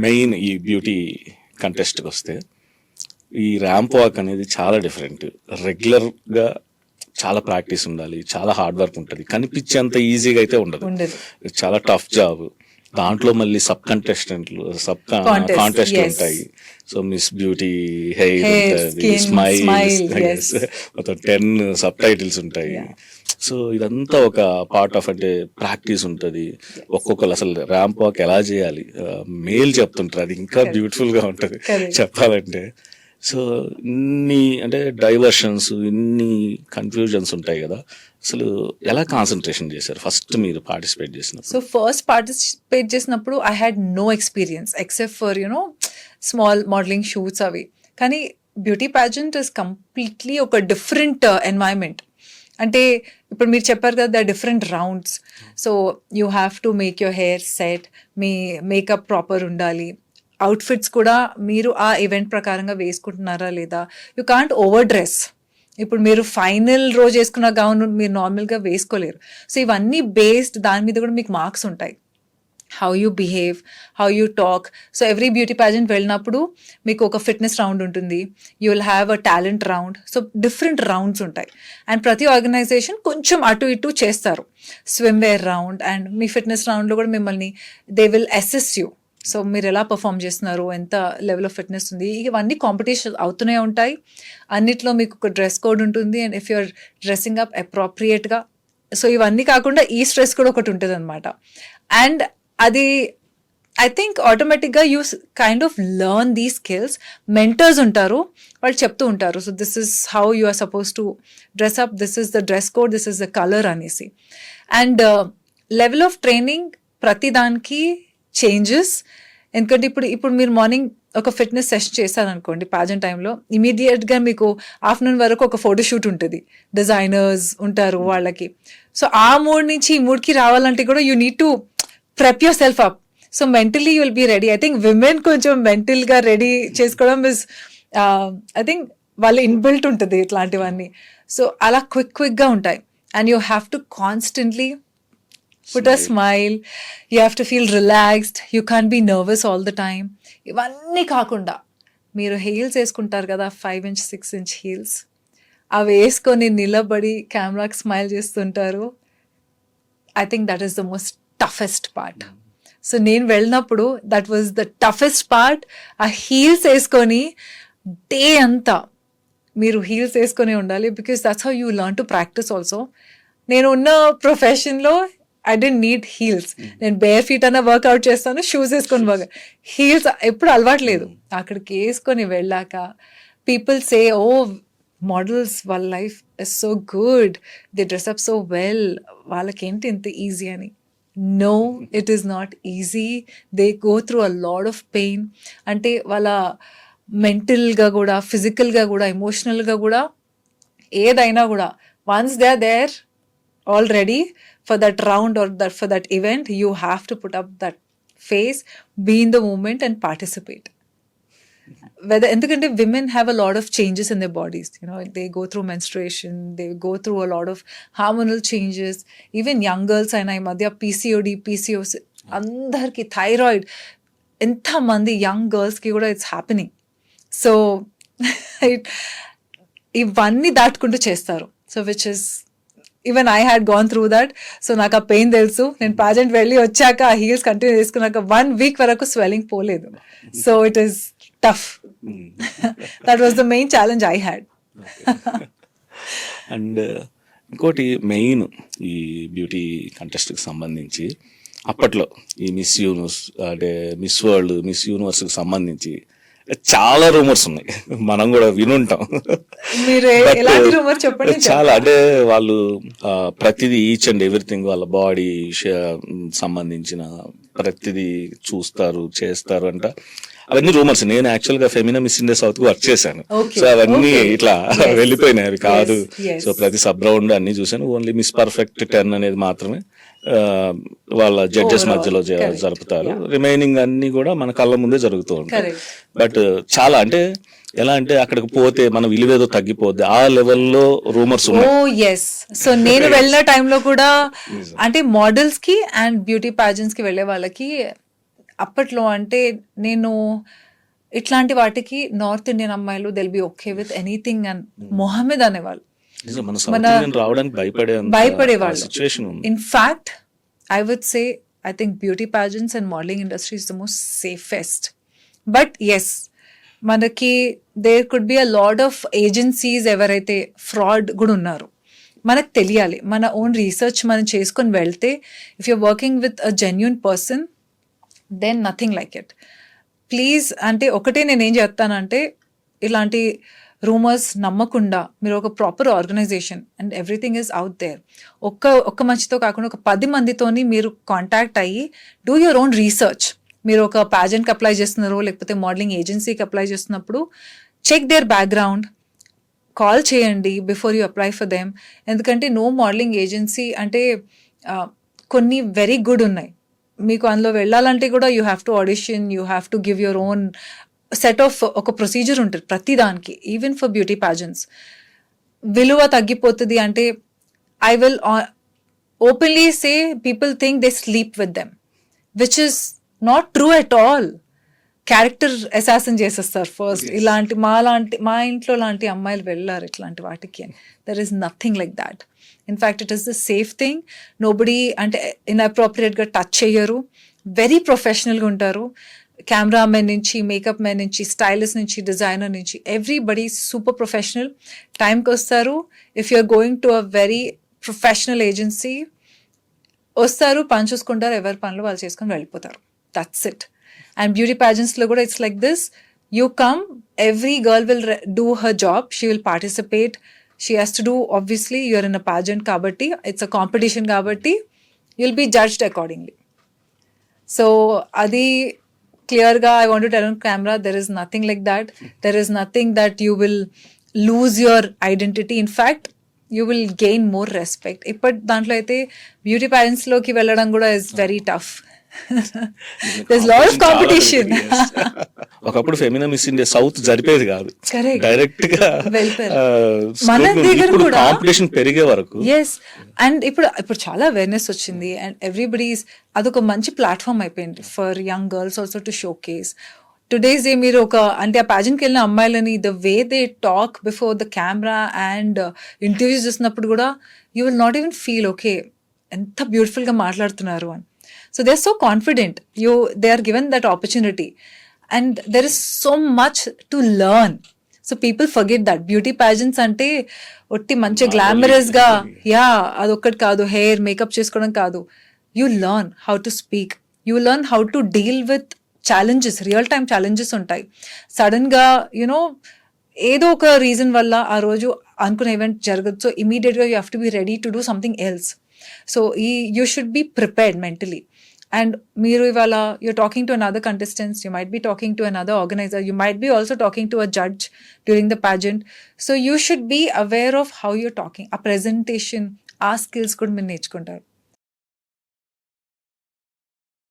Main ఈ beauty కంటెస్ట్కి వస్తే ఈ ర్యాంప్ వాక్ అనేది చాలా డిఫరెంట్. రెగ్యులర్గా చాలా ప్రాక్టీస్ ఉండాలి, చాలా హార్డ్ వర్క్ ఉంటుంది, కనిపించేంత ఈజీగా అయితే ఉండదు. చాలా టఫ్ జాబ్. దాంట్లో మళ్ళీ సబ్ కంటెస్టెంట్లు, కాంటెస్ట్ ఉంటాయి. సో మిస్ బ్యూటీ, హెయిర్ ఉంటుంది, స్మైల్, మొత్తం 10 సబ్ టైటిల్స్ ఉంటాయి. సో ఇదంతా ఒక పార్ట్ ఆఫ్, అంటే ప్రాక్టీస్ ఉంటుంది. ఒక్కొక్కరు అసలు ర్యాంప్ వాక్ ఎలా చేయాలి మేల్ చెప్తుంటారు, అది ఇంకా బ్యూటిఫుల్ గా ఉంటుంది చెప్పాలంటే. సో ఇన్ని అంటే డైవర్షన్స్, ఇన్ని కన్ఫ్యూజన్స్ ఉంటాయి కదా, అసలు ఎలా కాన్సన్ట్రేషన్ చేశారు ఫస్ట్ మీరు పార్టిసిపేట్ చేసినప్పుడు? సో ఫస్ట్ పార్టిసిపేట్ చేసినప్పుడు I had no experience except for small modelling shoots అవి. కానీ బ్యూటీ ప్యాజెంట్ ఇస్ కంప్లీట్లీ ఒక డిఫరెంట్ ఎన్వైరన్మెంట్. అంటే ఇప్పుడు మీరు చెప్పారు కదా, the different rounds. So you have to make your hair set, మీ మేకప్ ప్రాపర్ ఉండాలి, అవుట్ఫిట్స్ కూడా మీరు ఆ ఈవెంట్ ప్రకారంగా వేసుకుంటున్నారా లేదా. You can't overdress. ఇప్పుడు మీరు ఫైనల్ రోజు వేసుకున్న గౌన్ మీరు నార్మల్గా వేసుకోలేరు. సో ఇవన్నీ బేస్డ్ దాని మీద కూడా మీకు మార్క్స్ ఉంటాయి. How you behave, how you talk. So every beauty pageant వెళ్ళినప్పుడు మీకు ఒక ఫిట్నెస్ రౌండ్ ఉంటుంది, you will have a talent round. So different rounds ఉంటాయి. అండ్ ప్రతి ఆర్గనైజేషన్ కొంచెం అటు ఇటు చేస్తారు. స్విమ్ వేర్ రౌండ్ అండ్ మీ ఫిట్నెస్ రౌండ్లో కూడా మిమ్మల్ని they will assess you. So మీరు ఎలా పర్ఫామ్ చేస్తున్నారు, ఎంత లెవెల్ ఆఫ్ ఫిట్నెస్ ఉంది, ఇవన్నీ కాంపిటీషన్ అవుతూనే ఉంటాయి. అన్నిట్లో మీకు ఒక డ్రెస్ కోడ్ ఉంటుంది. And if you're dressing up అప్రోప్రియేట్గా. సో ఇవన్నీ కాకుండా ఈ స్ట్రెస్ కూడా ఒకటి ఉంటుంది అనమాట. అండ్ అది ఐ థింక్ ఆటోమేటిక్గా you kind of learn the skills. Mentors ఉంటారు, వాళ్ళు చెప్తూ ఉంటారు, so this is how you are suppose to dress up, this is the dress code, this is the colour అనేసి. అండ్ లెవెల్ ఆఫ్ ట్రైనింగ్ ప్రతి దానికి changes. ఎందుకంటే ఇప్పుడు మీరు మార్నింగ్ ఒక ఫిట్నెస్ సెషన్ చేశారనుకోండి ప్యాజెంట్ టైంలో, ఇమీడియట్గా మీకు ఆఫ్టర్నూన్ వరకు ఒక ఫోటోషూట్ ఉంటుంది, డిజైనర్స్ ఉంటారు వాళ్ళకి. సో ఆ మూడ్ నుంచి ఈ మూడ్కి రావాలంటే కూడా you need to prep yourself up. So mentally you will be ready. I think women కొంచెం మెంటల్గా రెడీ చేసుకోవడం ఇస్ ఐ థింక్ వాళ్ళ ఇన్బిల్ట్ ఉంటుంది ఇట్లాంటివన్నీ. సో అలా క్విక్గా ఉంటాయి. And you have to constantly put a smile, you have to feel relaxed, you can't be nervous all the time. ఇవన్నీ కాకుండా మీరు హీల్స్ వేసుకుంటారు కదా, 5-inch 6-inch హీల్స్, అవి వేసుకొని నిలబడి కెమెరాకి స్మైల్ చేస్తుంటారు. I think that is the most toughest part. So నేను వెళ్ళినప్పుడు that was the toughest part. ఆ హీల్స్ వేసుకొని డే అంతా మీరు హీల్స్ వేసుకొని ఉండాలి, because that's how you learn to practice also. నేను ఉన్న ప్రొఫెషన్లో ఐ డోంట్ నీడ్ హీల్స్. నేను బేర్ ఫీట్ అన్న వర్క్అవుట్ చేస్తాను, షూస్ వేసుకొని హీల్స్ ఎప్పుడు అలవాట్లేదు. అక్కడికి వేసుకొని వెళ్ళాక పీపుల్ సే, ఓ మోడల్స్ వాళ్ళ life is so good, they dress up so well, వాళ్ళకేంటి ఇంత ఈజీ అని. No, it is not easy. They go through a lot of pain. అంటే వాళ్ళ మెంటల్గా కూడా, ఫిజికల్గా కూడా, ఎమోషనల్గా కూడా, ఏదైనా కూడా once they are there already for that round or for that event, you have to put up that face, be in the moment and participate. Endukante women have a lot of changes in their bodies, they go through menstruation, they go through a lot of hormonal changes. Even young girls aina ee madhya PCOD, PCOS, andarki thyroid, entha mandi young girls ki kuda it's happening. So ivanni దాటుకుంటూ చేస్తారు. So which is, even I had gone through that. So నాకు ఆ pain తెలుసు. నేను pageant వెళ్ళి వచ్చాక ఆ heels continue చేసుకున్నాక 1 week వరకు స్వెల్లింగ్ పోలేదు. So it is tough. That was the main challenge I had. And ఇంకోటి మెయిన్ ఈ బ్యూటీ కంటెస్ట్కి సంబంధించి అప్పట్లో ఈ మిస్ యూనివర్స్, అంటే మిస్ వరల్డ్, మిస్ యూనివర్స్కి సంబంధించి చాలా రూమర్స్ ఉన్నాయి, మనం కూడా వినుంటాం. చాలా, అంటే వాళ్ళు ప్రతిదీ ఈచ్ అండ్ ఎవ్రీథింగ్ వాళ్ళ బాడీ సంబంధించిన ప్రతిదీ చూస్తారు, చేస్తారు అంట. అవన్నీ రూమర్స్. నేను యాక్చువల్ గా ఫెమినా మిస్ ఇండియా సౌత్ కు వర్క్ చేశాను. సో అవన్నీ ఇట్లా వెళ్ళిపోయినాయి, అవి కాదు. సో ప్రతి సబ్ రౌండ్ అన్ని చూసాను. ఓన్లీ మిస్ పర్ఫెక్ట్ 10 అనేది మాత్రమే వాళ్ళ జడ్జెస్ మధ్యలో జరుపుతారు. రిమైనింగ్ అన్ని కూడా మన కళ్ళ ముందే జరుగుతూ ఉంటాయి. బట్ చాలా, అంటే ఎలా అంటే అక్కడికి పోతే మన విలువేదో తగ్గిపోద్ది, ఆ లెవెల్లో రూమర్స్ ఉన్నాయి. సో నేను వెళ్ళిన టైంలో కూడా, అంటే మోడల్స్ కి అండ్ బ్యూటీ ప్యాజెంట్స్ కి వెళ్ళే వాళ్ళకి అప్పట్లో అంటే నేను ఇట్లాంటి వాటికి నార్త్ ఇండియన్ అమ్మాయిలు they'll be okay with anything and Mohammed అనేవాళ్ళు. నిజం, మన సౌత్ ఇండియన్ రావడానికి భయపడేవాళ్ళు. సిచ్యువేషన్ ఉంది. In fact, I would say I think beauty pageants and modeling industry is the most safest. But yes, మనకి there could be a lot of agencies ఎవరైతే fraud కూడా ఉన్నారు. మనకు తెలియాలి, మన ఓన్ రీసెర్చ్ మనం చేసుకొని వెళ్తే if you're working with a genuine person then nothing like it. Please అంటే ఒకటే నేను ఏం చెప్తానంటే, ఇలాంటి రూమర్స్ నమ్మకుండా మీరు ఒక proper organisation and everything is out there, ఒక్క మంచితో కాకుండా ఒక 10 మందితోని మీరు కాంటాక్ట్ అయ్యి డూ యువర్ ఓన్ రీసెర్చ్. మీరు ఒక ప్యాజెంట్కి అప్లై చేస్తున్నారో లేకపోతే మోడలింగ్ ఏజెన్సీకి అప్లై చేస్తున్నప్పుడు చెక్ దేర్ బ్యాక్గ్రౌండ్, కాల్ చేయండి before you apply for them. ఎందుకంటే నో మోడలింగ్ ఏజెన్సీ అంటే కొన్ని వెరీ గుడ్ ఉన్నాయి, మీకు అందులో వెళ్ళాలంటే కూడా you have to audition, you have to give your own set of ఒక ప్రొసీజర్ ఉంటుంది ప్రతి దానికి. ఈవెన్ ఫర్ బ్యూటీ ప్యాజెంట్స్ విలువ తగ్గిపోతుంది అంటే I will openly say people think they sleep with them, which is not true at all. Character assassin చేసేస్తారు first. ఇలాంటి మా ఇంట్లో లాంటి అమ్మాయిలు వెళ్ళారు ఇట్లాంటి వాటికి. There is nothing like that. In fact it is the safe thing. Nobody అంటే ఇన్అప్రోప్రియేట్గా టచ్ చేయరు, వెరీ ప్రొఫెషనల్గా ఉంటారు. కెమెరామెన్ నుంచి, మేకప్ మ్యాన్ నుంచి, స్టైలిస్ట్ నుంచి, డిజైనర్ నుంచి ఎవ్రీబడి సూపర్ ప్రొఫెషనల్. టైంకి వస్తారు. If you're going to a very professional agency వస్తారు, పని చూసుకుంటారు, ఎవరి పనులు వాళ్ళు చేసుకొని వెళ్ళిపోతారు. That's it. అండ్ బ్యూటీ ప్యాజెంట్స్లో కూడా it's like this. You come, every girl will do her job, she will participate, she has to do. Obviously you're in a pageant కాబట్టి, ఇట్స్ అ కాంపిటీషన్ కాబట్టి you will be judged accordingly. So అది క్లియర్గా I want to tell on camera, there is nothing like that. There is nothing that you will lose your identity. In fact you will gain more respect. ఇప్పటి దాంట్లో అయితే beauty ప్యాజెంట్స్లోకి వెళ్ళడం కూడా is very tough. There's lot of competition. ఒకప్పుడు Femina miss India south జరిపేది కాదు, Correct. Direct గా మన దగ్గర కూడా కాంపిటీషన్ పెరిగే వరకు. ఎస్, అండ్ ఇప్పుడు చాలా అవేర్నెస్ వచ్చింది అండ్ ఎవ్రీబడీస్ అదొక మంచి ప్లాట్ఫామ్ అయిపోయింది for young girls also to showcase. Today's day మీరు అంటే ఆ ప్యాజెంట్కి వెళ్ళిన అమ్మాయిలని the way they talk before the camera and interviews చేసినప్పుడు కూడా you will not even feel okay ఎంత బ్యూటిఫుల్గా మాట్లాడుతున్నారు అని. So they're so confident. They are given that opportunity, and there is so much to learn. So people forget that beauty pageants ante otti manchi glamorous ga adokkati kaadu, hair makeup chesukodam kaadu. You learn how to speak, you learn how to deal with challenges, real time challenges untai. Sudden ga ఏదో ఒక reason వల్ల ఆ రోజు అనుకున్న event జరగదు. So ఇమీడియట్గా you have to be ready to do something else. So you should be prepared mentally. And మీరు ఇవాళ you're talking to another contestants, you might be talking to another organizer, you might be also talking to a judge during the pageant. So you should be aware of how you're talking. A presentation, ఆ skills కూడా మీరు నేర్చుకుంటారు.